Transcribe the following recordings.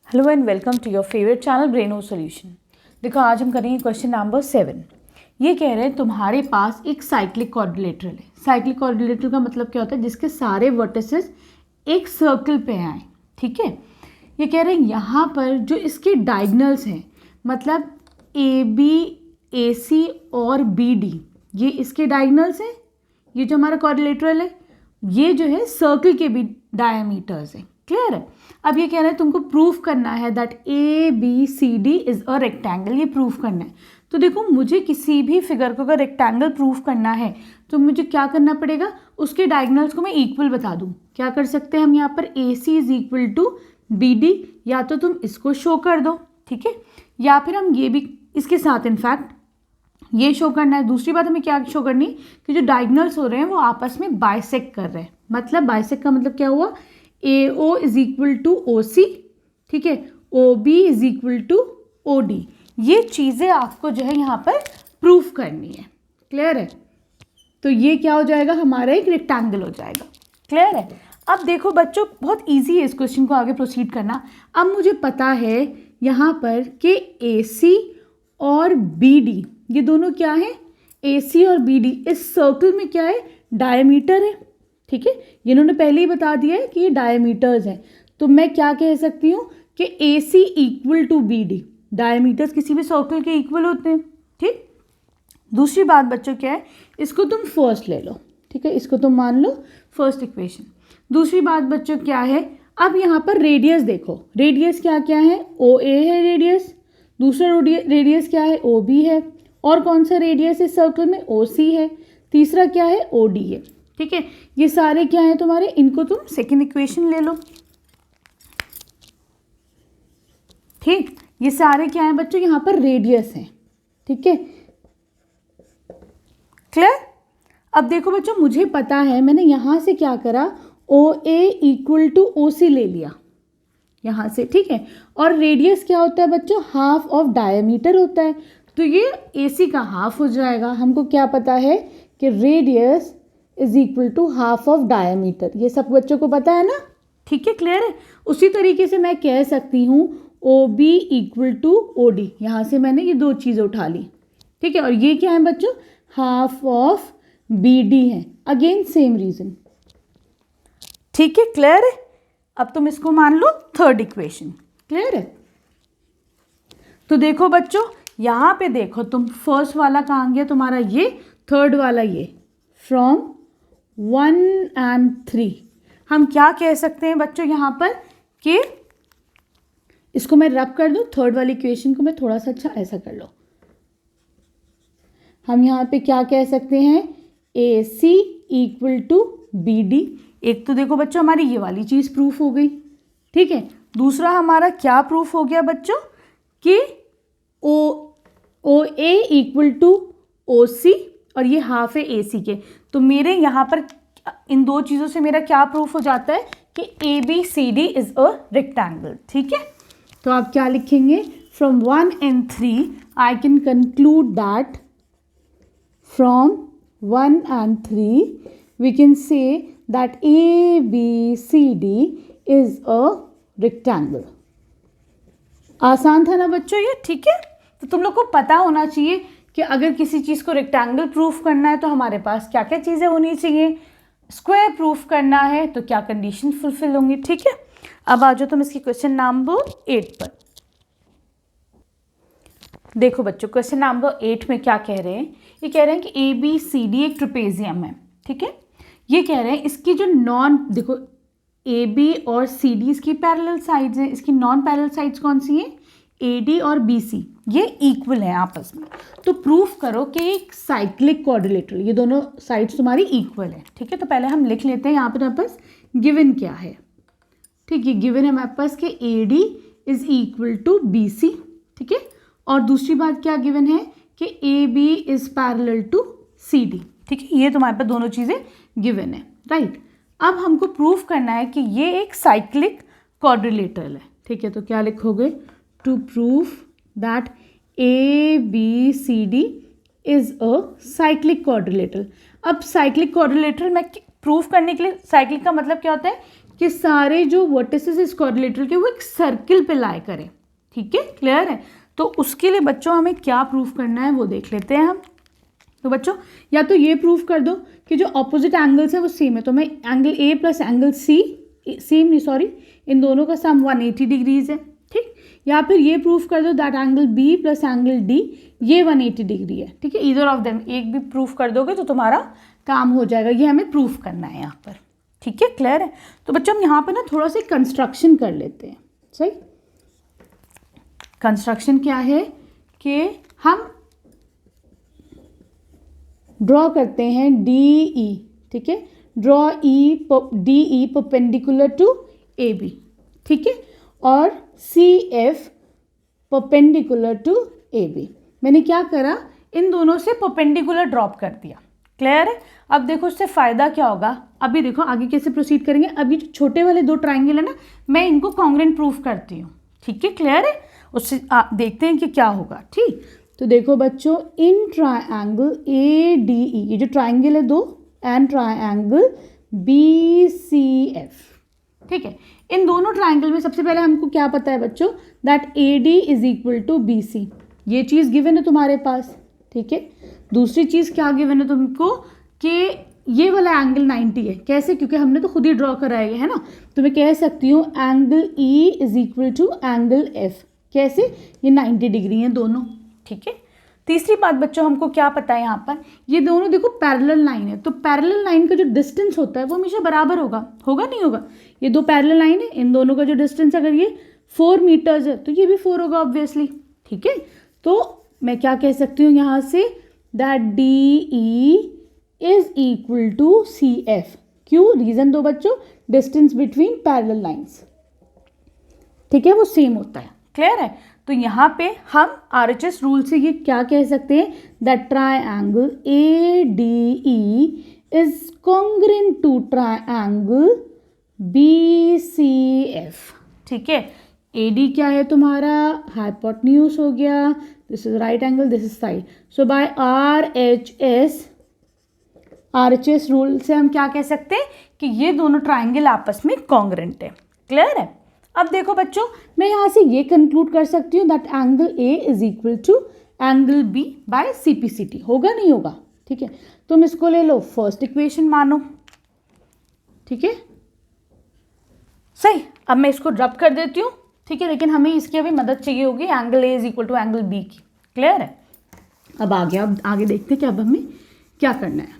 Hello and welcome to your favourite channel Braino solution. देखो आज हम करेंगे क्वेश्चन नंबर 7। ये कह रहे हैं तुम्हारे पास एक साइक्लिक क्वाड्रिलेटरल है। साइक्लिक क्वाड्रिलेटरल का मतलब क्या होता है? जिसके सारे वर्टिसेस एक सर्कल पे आए। ठीक है, ये कह रहे हैं यहाँ पर जो इसके डायगोनल्स हैं, मतलब ए बी ए सी और बी डी, ये इसके डायगोनल्स हैं। ये जो हमारा क्वाड्रिलेटरल है ये जो है सर्कल के भी डायमीटर्स हैं। क्लियर है? अब ये कह रहे हैं तुमको प्रूफ करना है that A B C D is a rectangle. ये प्रूफ करना है। तो देखो मुझे किसी भी फिगर को अगर रेक्टेंगल प्रूफ करना है तो मुझे क्या करना पड़ेगा? उसके डायगोनल्स को मैं इक्वल बता दूं। क्या कर सकते हैं हम यहाँ पर? A C is equal to B D. या तो तुम इसको शो कर दो, ठीक है, या फिर हम ये भी इसके साथ इनफैक्ट ये शो करना है। दूसरी बात हमें क्या शो करनी कि जो डायगोनल्स हो रहे हैं वो आपस में बाइसेक्ट कर रहे हैं। मतलब बाइसेक्ट का मतलब क्या हुआ? A O is equal to O C, ठीक है, O B is equal to O D. ये चीज़ें आपको जो है यहाँ पर प्रूफ करनी है। क्लियर है? तो ये क्या हो जाएगा? हमारा एक रेक्टेंगल हो जाएगा। क्लियर है? अब देखो बच्चों, बहुत इजी है इस क्वेश्चन को आगे प्रोसीड करना। अब मुझे पता है यहाँ पर कि ए सी और बी डी ये दोनों क्या है? ए सी और बी डी इस सर्कल में क्या है? डायमीटर है। ठीक है, ये इन्होंने पहले ही बता दिया है कि ये डायमीटर्स हैं। तो मैं क्या कह सकती हूँ कि A C equal to B D. Diameters किसी भी सर्कल के इक्वल होते हैं। ठीक, दूसरी बात बच्चों क्या है? इसको तुम फर्स्ट ले लो, ठीक है, इसको तुम मान लो फर्स्ट इक्वेशन। दूसरी बात बच्चों क्या है? अब यहाँ पर रेडियस देखो, रेडियस क्या क्या है? ओ ए है रेडियस, दूसरा रेडियस क्या है? ओ बी है, और कौन सा रेडियस इस सर्कल में? ओ सी है, तीसरा क्या है? ओ डी है। ठीक है, ये सारे क्या है तुम्हारे? इनको तुम सेकेंड इक्वेशन ले लो। ठीक, ये सारे क्या है बच्चों? यहाँ पर रेडियस हैं। ठीक है, क्लियर? अब देखो बच्चों, मुझे पता है, मैंने यहाँ से क्या करा? ओ ए इक्वल टू ओ सी ले लिया यहाँ से। ठीक है, और रेडियस क्या होता है बच्चों? हाफ ऑफ डायमीटर होता है। तो ये ए सी का हाफ हो जाएगा। हमको क्या पता है कि radius is equal to half of diameter. ये सब बच्चों को पता है ना? ठीक है, क्लियर है? उसी तरीके से मैं कह सकती हूँ O B equal to O D. यहाँ से मैंने ये दो चीज़ें उठा ली। ठीक है, और ये क्या है बच्चों? हाफ ऑफ बी डी है। Again same reason. ठीक है, क्लियर है? अब तुम इसको मान लो थर्ड इक्वेशन। क्लियर है? तो देखो बच्चों, यहाँ पे देखो तुम, फर्स्ट वाला कहाँ गया तुम्हारा? ये थर्ड वाला, ये फ्रॉम 1 and 3। हम क्या कह सकते हैं बच्चों यहाँ पर कि इसको मैं रब कर दूँ, थर्ड वाली इक्वेशन को मैं थोड़ा सा अच्छा ऐसा कर लो। हम यहाँ पे क्या कह सकते हैं? ए C equal to B D. एक तो देखो बच्चों हमारी ये वाली चीज़ प्रूफ हो गई। ठीक है, दूसरा हमारा क्या प्रूफ हो गया बच्चों? कि ओ ए इक्वल टू ओ सी, और ये हाफ है ए सी के। तो मेरे यहाँ पर इन दो चीज़ों से मेरा क्या प्रूफ हो जाता है कि A B C D is a rectangle. ठीक है, तो आप क्या लिखेंगे? From 1 and 3 I can conclude that from 1 and 3 we can say that A B C D is a rectangle. आसान था ना बच्चों ये? ठीक है, तो तुम लोग को पता होना चाहिए कि अगर किसी चीज़ को रेक्टेंगल प्रूफ करना है तो हमारे पास क्या क्या चीज़ें होनी चाहिए। स्क्वायर प्रूफ करना है तो क्या कंडीशन फुलफिल होंगी। ठीक है, अब आ जाओ तुम इसकी क्वेश्चन नंबर 8 पर। देखो बच्चों, क्वेश्चन नंबर 8 में क्या कह रहे हैं? ये कह रहे हैं कि ए बी सी डी एक ट्रेपेजियम है। ठीक है, ये कह रहे हैं इसकी जो देखो ए बी और सी डी इसकी पैरेलल साइड्स हैं। इसकी नॉन पैरेलल साइड्स कौन सी हैं? ए डी और बी सी, ये इक्वल है आपस में। तो प्रूफ करो कि एक साइक्लिक क्वाड्रिलेटरल, ये दोनों साइड्स तुम्हारी इक्वल है। ठीक है, तो पहले हम लिख लेते हैं यहाँ पे तुम्हारे पास गिवन क्या है। ठीक है, गिवन है हमारे पास कि A D is equal to B C. ठीक है, और दूसरी बात क्या गिवन है? कि A B is parallel to C D. ठीक है, ये तुम्हारे पास दोनों चीज़ें गिवन है। राइट, अब हमको प्रूफ करना है कि ये एक साइक्लिक क्वाड्रिलेटरल है। ठीक है, तो क्या लिखोगे? To proof that A B C D is a cyclic quadrilateral. अब साइक्लिक क्वाड्रिलेटरल मैं प्रूफ करने के लिए, साइक्लिक का मतलब क्या होता है कि सारे जो वर्टिसेस इस क्वाड्रिलेटरल के वो एक सर्किल पे लाई करें। ठीक है, क्लियर है। तो उसके लिए बच्चों हमें क्या प्रूफ करना है वो देख लेते हैं हम। तो बच्चों या तो ये प्रूफ कर दो कि जो ऑपोजिट एंगल्स है वो सेम है, तो मैं angle A plus angle C, same नहीं सॉरी, इन दोनों का सम 180 डिग्रीज है। ठीक, या फिर ये प्रूफ कर दो that angle B plus angle D ये 180 डिग्री है। ठीक है, ईदर ऑफ देम, एक भी प्रूफ कर दोगे तो तुम्हारा काम हो जाएगा। ये हमें प्रूफ करना है यहाँ पर। ठीक है, क्लियर है। तो बच्चों हम यहाँ पर ना थोड़ा सा कंस्ट्रक्शन कर लेते हैं। सही, कंस्ट्रक्शन क्या है कि हम ड्रॉ करते हैं डी ई। ठीक है, draw D E perpendicular to A B. ठीक है, और C F perpendicular to A B. मैंने क्या करा, इन दोनों से परपेंडिकुलर ड्रॉप कर दिया। क्लियर है। अब देखो इससे फ़ायदा क्या होगा, अभी देखो आगे कैसे प्रोसीड करेंगे। अब ये जो छोटे वाले दो ट्राइंगल है ना, मैं इनको कॉन्ग्रुएंट प्रूफ करती हूँ। ठीक है, क्लियर है। उससे देखते हैं कि क्या होगा। ठीक, तो देखो बच्चों, इन ट्राइंगल ए डी ई, ये जो ट्राइंगल है दो, and triangle B C F. ठीक है, इन दोनों ट्राइंगल में सबसे पहले हमको क्या पता है बच्चों, that A D is equal to B C. ये चीज़ गिवन है तुम्हारे पास। ठीक है, दूसरी चीज़ क्या गिवन है तुमको कि ये वाला एंगल 90 है। कैसे, क्योंकि हमने तो खुद ही ड्रॉ कराया है ना। तो मैं कह सकती हूँ angle E is equal to angle F. कैसे, ये 90 डिग्री हैं दोनों। ठीक है, तीसरी बात बच्चों हमको क्या पता है, यहाँ पर ये दोनों देखो पैरेलल लाइन है, तो पैरेलल लाइन का जो डिस्टेंस होता है वो हमेशा बराबर होगा। होगा नहीं होगा, ये दो पैरेलल लाइन है, इन दोनों का जो डिस्टेंस अगर ये 4 मीटर्स है तो ये भी 4 होगा ऑब्वियसली। ठीक है, तो मैं क्या कह सकती हूँ यहाँ से, that D E is equal to C F. क्यों, रीजन दो बच्चों, डिस्टेंस बिटवीन पैरेलल लाइंस। ठीक है, वो सेम होता है। क्लियर है। तो यहाँ पे हम RHS रूल से ये क्या कह सकते हैं, that triangle A D E is congruent to triangle B C F. ठीक है, ए डी क्या है तुम्हारा, हाइपोटेन्यूज हो गया, this is right angle, this is side. So by RHS rule से हम क्या कह सकते हैं कि ये दोनों ट्राइंगल आपस में कॉन्ग्रुएंट है। क्लियर है। अब देखो बच्चों, मैं यहाँ से ये कंक्लूड कर सकती हूँ that angle A is equal to angle B by CPCT। होगा नहीं होगा। ठीक है, तुम इसको ले लो फर्स्ट इक्वेशन मानो। ठीक है, सही। अब मैं इसको ड्रॉप कर देती हूँ। ठीक है, लेकिन हमें इसकी अभी मदद चाहिए होगी angle A is equal to angle B की। क्लियर है। अब आगे देखते हैं कि अब हमें क्या करना है।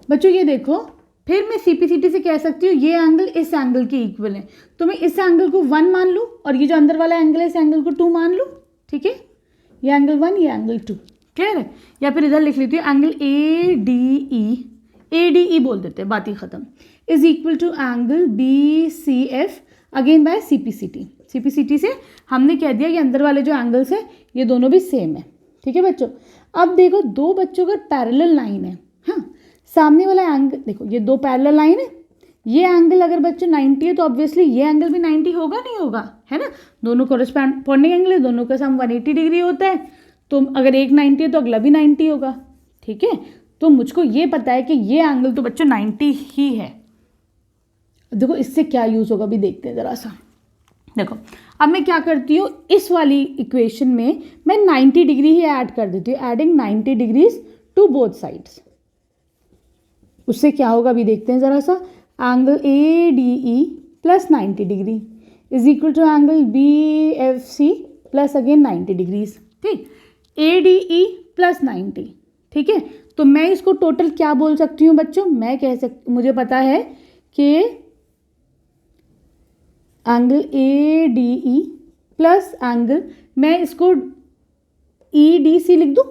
बच्चों ये देखो, फिर मैं CPCT से कह सकती हूँ ये एंगल इस एंगल के इक्वल है, तो मैं इस एंगल को 1 मान लूँ और ये जो अंदर वाला एंगल है इस एंगल को 2 मान लूँ। ठीक है, ये एंगल 1, ये एंगल 2। क्लियर है। या फिर इधर लिख लेती हूँ एंगल ए डी ई बोल देते हैं, बात ही खत्म, is equal to angle BCF again by CPCT से हमने कह दिया कि अंदर वाले जो एंगल्स है ये दोनों भी सेम है। ठीक है बच्चों, अब देखो दो बच्चों का पैरेलल लाइन है। हाँ, सामने वाला एंगल देखो, ये दो पैरेलल लाइन है, ये एंगल अगर बच्चों 90 है तो ऑब्वियसली ये एंगल भी 90 होगा नहीं होगा, है ना। दोनों कोरस्पॉन्डिंग एंगल है, दोनों का सम 180 डिग्री होता है। तो अगर एक 90 है तो अगला भी 90 होगा। ठीक है, तो मुझको ये पता है कि ये एंगल तो बच्चों 90 ही है। देखो इससे क्या यूज़ होगा भी देखते हैं ज़रा सा। देखो अब मैं क्या करती हूँ, इस वाली इक्वेशन में मैं 90 डिग्री ही ऐड कर देती हूँ, adding 90 degrees to both sides. उससे क्या होगा भी देखते हैं ज़रा सा। Angle ADE plus 90 degree is equal to angle BFC plus again 90 degrees. ठीक, ADE प्लस 90। ठीक है, तो मैं इसको टोटल क्या बोल सकती हूँ बच्चों, मैं कह सकती, मुझे पता है कि एंगल ADE प्लस एंगल, मैं इसको EDC लिख दूँ,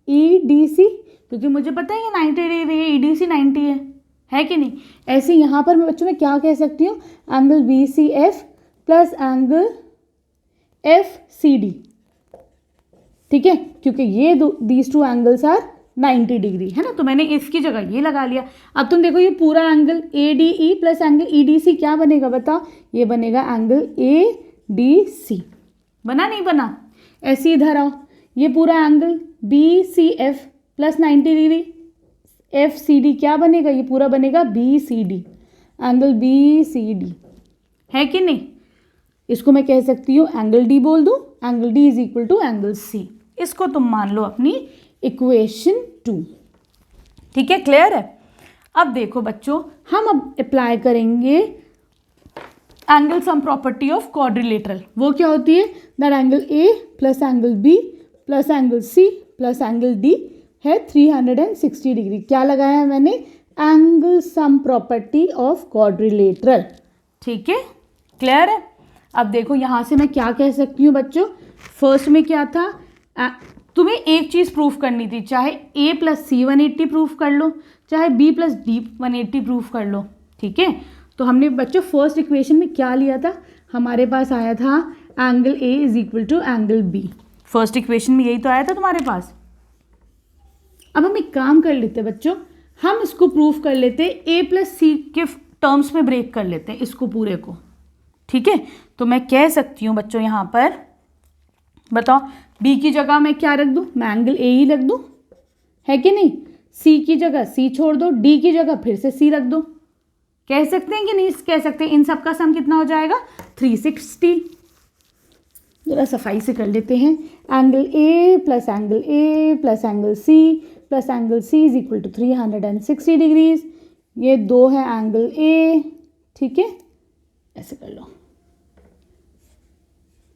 EDC, क्योंकि मुझे पता है ये 90 डिग्री है, EDC 90 है कि नहीं। ऐसे यहाँ पर मैं बच्चों में क्या कह सकती हूँ, angle BCF plus angle FCD। ठीक है, क्योंकि ये these two angles are 90 degree, है ना। तो मैंने इसकी जगह ये लगा लिया। अब तुम देखो ये पूरा angle ADE plus angle EDC क्या बनेगा बताओ, ये बनेगा एंगल ADC। बना नहीं बना। ऐसे इधर आओ, ये पूरा angle BCF plus 90 degree F C D क्या बनेगा, ये पूरा बनेगा B C D, angle B C D है कि नहीं। इसको मैं कह सकती हूँ एंगल डी बोल दूँ, angle D is equal to angle C. इसको तुम मान लो अपनी इक्वेशन 2। ठीक है, क्लियर है। अब देखो बच्चों, हम अब अप्लाई करेंगे angle sum property of quadrilateral. वो क्या होती है, that angle A plus angle B plus angle C plus angle D है 360 डिग्री। क्या लगाया है मैंने, angle sum property of quadrilateral. ठीक है, क्लियर है। अब देखो यहाँ से मैं क्या कह सकती हूँ बच्चों, फर्स्ट में क्या था, तुम्हें एक चीज़ प्रूफ करनी थी, चाहे a प्लस सी 180 प्रूफ कर लो, चाहे b प्लस डी 180 प्रूफ कर लो। ठीक है, तो हमने बच्चों फर्स्ट इक्वेशन में क्या लिया था, हमारे पास आया था angle a is equal to angle b। First equation में यही तो आया था तुम्हारे पास। अब हम एक काम कर लेते हैं बच्चों, हम इसको प्रूफ कर लेते हैं a प्लस सी के टर्म्स में ब्रेक कर लेते हैं इसको पूरे को। ठीक है, तो मैं कह सकती हूँ बच्चों यहाँ पर, बताओ b की जगह मैं क्या रख दूँ, मैं एंगल a ही रख दूँ, है कि नहीं। c की जगह c छोड़ दो, d की जगह फिर से c रख दो। कह सकते हैं कि नहीं कह सकते, इन सब का सम कितना हो जाएगा 360। जरा सफाई से कर लेते हैं, angle a plus angle a plus angle c plus angle c is equal to 360 degrees. ये दो है एंगल a, ठीक है, ऐसे कर लो।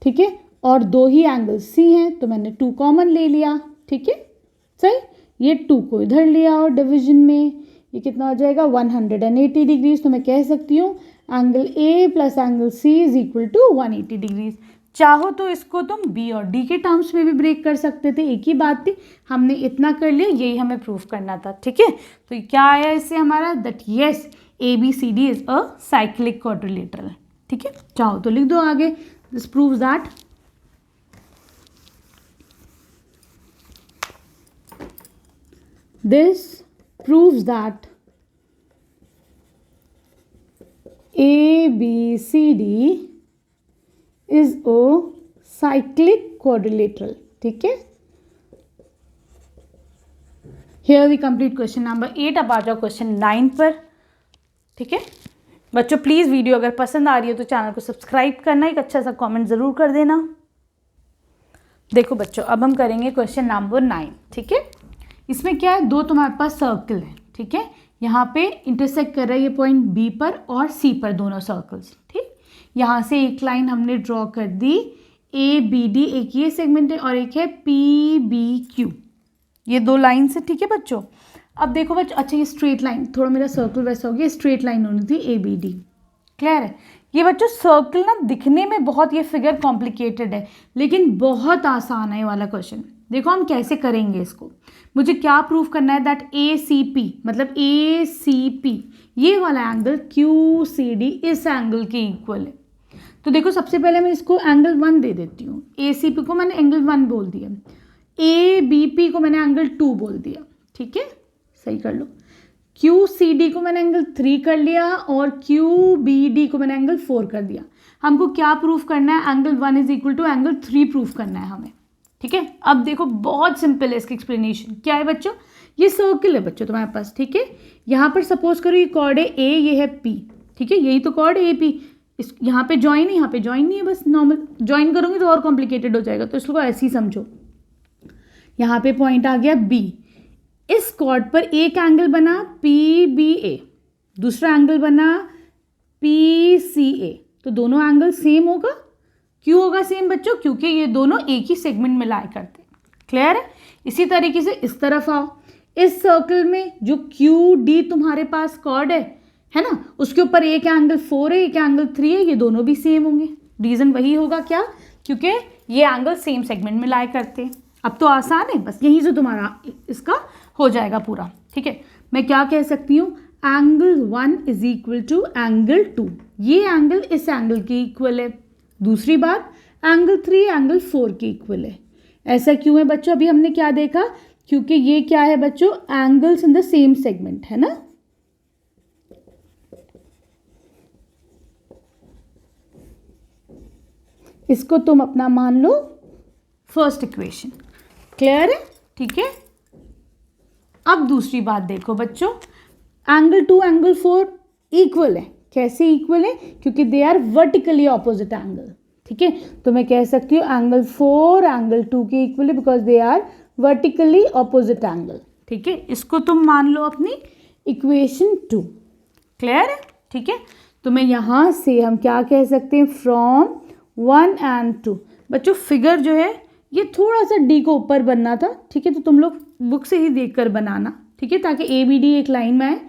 ठीक है, और दो ही एंगल C हैं तो मैंने 2 कॉमन ले लिया। ठीक है, सही, ये 2 को इधर लिया और डिवीजन में ये कितना हो जाएगा 180 डिग्रीज। तो मैं कह सकती हूँ angle A plus angle C is equal to 180 degrees. चाहो तो इसको तुम B और D के टर्म्स में भी ब्रेक कर सकते थे, एक ही बात थी। हमने इतना कर लिया, यही हमें प्रूफ करना था। ठीक है, तो क्या आया इससे हमारा, that yes ABCD is a cyclic quadrilateral. ठीक है, चाहो तो लिख दो आगे, this proves that this proves that ABCD is a cyclic quadrilateral. ठीक है, here we complete question number 8। अब आ जाओ क्वेश्चन 9 पर। ठीक है बच्चों, प्लीज़ वीडियो अगर पसंद आ रही है तो चैनल को सब्सक्राइब करना, एक अच्छा सा कमेंट ज़रूर कर देना। देखो बच्चों, अब हम करेंगे क्वेश्चन नंबर 9। ठीक है, इसमें क्या है, दो तुम्हारे पास सर्कल है। ठीक है, यहाँ पे इंटरसेक्ट कर रहा है ये पॉइंट B पर और C पर, दोनों सर्कल्स। ठीक, यहाँ से एक लाइन हमने ड्रॉ कर दी ABD, एक ये सेगमेंट है और एक है PBQ, ये दो लाइन है। ठीक है बच्चों, अब देखो बच्चों, अच्छा ये स्ट्रेट लाइन, थोड़ा मेरा सर्कल वैसा हो गया, स्ट्रेट लाइन होनी थी ABD। क्लियर है। ये बच्चों सर्कल ना दिखने में बहुत, ये फिगर कॉम्प्लिकेटेड है लेकिन बहुत आसान है ये वाला क्वेश्चन। देखो हम कैसे करेंगे इसको, मुझे क्या प्रूफ करना है, दैट ACP मतलब ACP ये वाला एंगल QCD इस एंगल के इक्वल है। तो देखो सबसे पहले मैं इसको एंगल 1 दे देती हूँ, ACP को मैंने एंगल 1 बोल दिया, ABP को मैंने एंगल 2 बोल दिया। ठीक है, सही कर लो। QCD को मैंने एंगल 3 कर लिया और QBD को मैंने एंगल 4 कर दिया। हमको क्या प्रूफ करना है, angle 1 is equal to angle 3 proof करना है हमें। ठीक है, अब देखो बहुत सिंपल है इसकी एक्सप्लेनेशन। क्या है बच्चों, ये सर्कल है बच्चों तुम्हारे पास। ठीक है, यहाँ पर सपोज करो ये कॉर्ड है A, ये है P। ठीक है, यही तो कॉर्ड है AP। इस यहाँ पे ज्वाइन है, यहाँ पे ज्वाइन नहीं है, बस नॉर्मल ज्वाइन करोगे तो और कॉम्प्लिकेटेड हो जाएगा, तो इसको ऐसे ही समझो। यहाँ पे पॉइंट आ गया B, इस कॉर्ड पर एक एंगल बना PBA, दूसरा एंगल बना PCA, तो दोनों एंगल सेम होगा। क्यों होगा सेम बच्चों, क्योंकि ये दोनों एक ही सेगमेंट में लाई करते हैं। क्लियर है। इसी तरीके से इस तरफ आओ, इस सर्कल में जो QD तुम्हारे पास कॉर्ड है ना, उसके ऊपर एक एंगल 4 है, एक एंगल 3 है, ये दोनों भी सेम होंगे। रीज़न वही होगा, क्या, क्योंकि ये एंगल सेम सेगमेंट में लाई करते हैं। अब तो आसान है, बस यहीं से तुम्हारा इसका हो जाएगा पूरा। ठीक है, मैं क्या कह सकती हूँ, angle 1 is equal to angle 2, ये एंगल इस एंगल के इक्वल है। दूसरी बात, एंगल 3 एंगल 4 के इक्वल है। ऐसा क्यों है बच्चों, अभी हमने क्या देखा, क्योंकि ये क्या है बच्चों, angles in the same segment है ना। इसको तुम अपना मान लो फर्स्ट इक्वेशन। क्लियर है। ठीक है, अब दूसरी बात देखो बच्चों, एंगल 2 एंगल 4 इक्वल है। कैसे इक्वल है? क्योंकि they are vertically opposite angle. ठीक है, तो मैं कह सकती हूँ एंगल 4 एंगल 2 के इक्वल है because they are vertically opposite angle. ठीक है, इसको तुम मान लो अपनी इक्वेशन 2। क्लियर है? ठीक है, तो मैं यहाँ से हम क्या कह सकते हैं, फ्रॉम 1 एंड 2। बच्चों फिगर जो है ये थोड़ा सा डी को ऊपर बनना था। ठीक है, तो तुम लोग बुक से ही देख कर बनाना। ठीक है, ताकि ए बी डी एक लाइन में आए।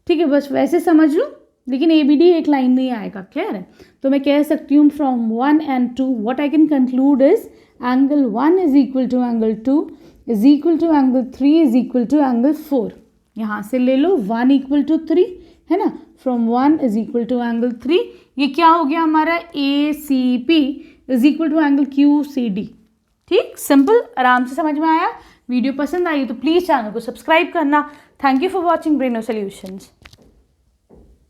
ठीक है, बस वैसे समझ लो, लेकिन ए बी डी एक लाइन में ही आएगा। क्लियर है? तो मैं कह सकती हूँ from 1 and 2 what I can conclude is angle 1 is equal to angle 2 is equal to angle 3 is equal to angle 4। यहाँ से ले लो 1 इक्वल टू 3 है ना, from 1 is equal to angle 3। ये क्या हो गया हमारा, A C P is equal to angle Q C D. ठीक, सिंपल, आराम से समझ में आया। वीडियो पसंद आई तो प्लीज़ चैनल को सब्सक्राइब करना। Thank you for watching Braino solutions.